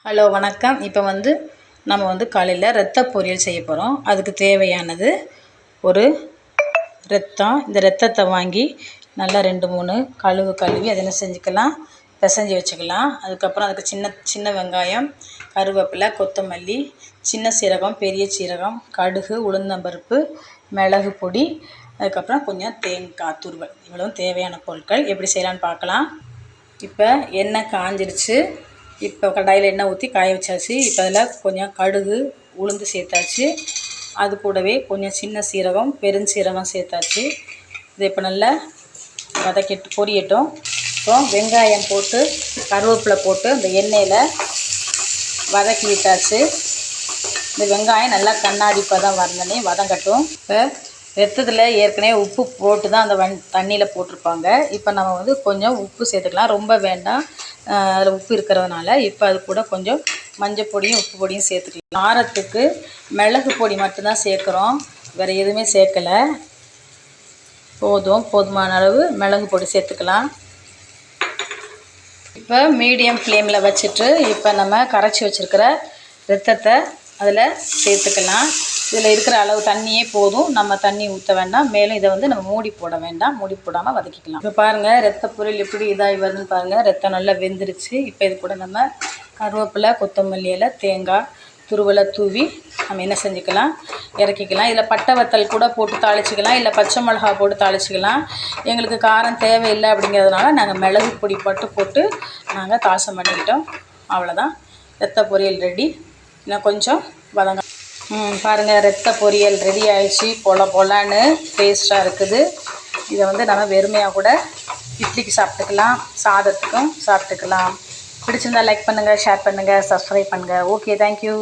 Hello வணக்கம். இப்போ நம்ம காலையில் ரத்த பொரியல் செய்ய போகிறோம். அதுக்கு தேவையானது ஒரு ரத்தம். இந்த ரத்தத்தை வாங்கி நல்லா 2-3 கழுவி அதை என்ன செஞ்சுக்கலாம், பிசைஞ்சு வச்சுக்கலாம். அதுக்கப்புறம் அதுக்கு சின்ன சின்ன வெங்காயம், கருவேப்பிலை, கொத்தமல்லி, சின்ன சீரகம், பெரிய சீரகம், கடுகு, உளுந்தம்பருப்பு, மிளகு பொடி, அதுக்கப்புறம் கொஞ்சம் தேங்காய் துருவல். இவ்வளவும் தேவையான பொருட்கள். எப்படி செய்யலான்னு பார்க்கலாம். இப்போ எண்ணெய் காஞ்சிருச்சு. இப்போ கடாயில் எண்ணெய் ஊற்றி காய வச்சாச்சு. இப்போ அதில் கொஞ்சம் கடுகு, உளுந்து சேர்த்தாச்சு. அது கூடவே கொஞ்சம் சின்ன சீரகம், பெருஞ்சீரகம் சேர்த்தாச்சு. இது இப்போ நல்லா பொரியட்டும். இப்போ வெங்காயம் போட்டு கருவேப்பிலை போட்டு இந்த எண்ணெயில் வதக்கி விட்டாச்சு. இந்த வெங்காயம் நல்லா கண்ணாடி பதம் வரணுன்னே வதங்கட்டும். இப்போ ரத்தத்தில் ஏற்கனவே உப்பு போட்டு தான் அந்த தண்ணியில் போட்டிருப்பாங்க. இப்போ நம்ம கொஞ்சம் உப்பு சேர்த்துக்கலாம். ரொம்ப வேண்டாம், அதில் உப்பு இருக்கிறதுனால. இப்போ அது கூட கொஞ்சம் மஞ்சள் பொடியும் உப்பு பொடியும் சேர்த்துக்கலாம். காரத்துக்கு மிளகு பொடி மட்டும்தான் சேர்க்குறோம், வேறு எதுவுமே சேர்க்கலை. போதுமான அளவு மிளகு பொடி சேர்த்துக்கலாம். இப்போ மீடியம் ஃப்ளேமில் வச்சுட்டு இப்போ நம்ம கரைச்சி வச்சுருக்கிற ரத்தத்தை அதில் சேர்த்துக்கலாம். இதில் இருக்கிற அளவு தண்ணியே போதும், நம்ம தண்ணி ஊற்ற வேண்டாம். மேலும் இதை நம்ம மூடி போட வேண்டாம், மூடி போடாமல் வதக்கிக்கலாம். இப்போ பாருங்கள் ரத்த பொரியல் எப்படி இதாகி வருதுன்னு பாருங்கள். ரத்தம் நல்லா வெந்துருச்சு. இப்போ இது கூட நம்ம கருவேப்பிலை, கொத்தமல்லி இலை, தேங்காய் துருவலை தூவி நம்ம என்ன செஞ்சுக்கலாம், இறக்கிக்கலாம். இதில் பட்டை வத்தல் கூட போட்டு தாளிச்சிக்கலாம், இல்லை பச்சை மிளகா போட்டு தாளிச்சிக்கலாம். எங்களுக்கு காரம் தேவையில்லை அப்படிங்கிறதுனால நாங்கள் மிளகு பொடி போட்டு நாங்கள் தாசம் பண்ணிக்கிட்டோம். அவ்வளோதான், ரத்த பொரியல் ரெடி. இன்னும் கொஞ்சம் வதங்க. பாருங்கள், ரத்த பொரியல் ரெடி ஆயிடுச்சு. பொலன்னு டேஸ்ட்டாக இருக்குது. இதை நம்ம வெறுமையாக கூட இட்லிக்கு சாப்பிட்டுக்கலாம், சாதத்துக்கும் சாப்பிட்டுக்கலாம். பிடிச்சிருந்தால் லைக் பண்ணுங்கள், ஷேர் பண்ணுங்கள், சப்ஸ்கிரைப் பண்ணுங்கள். Okay, thank you.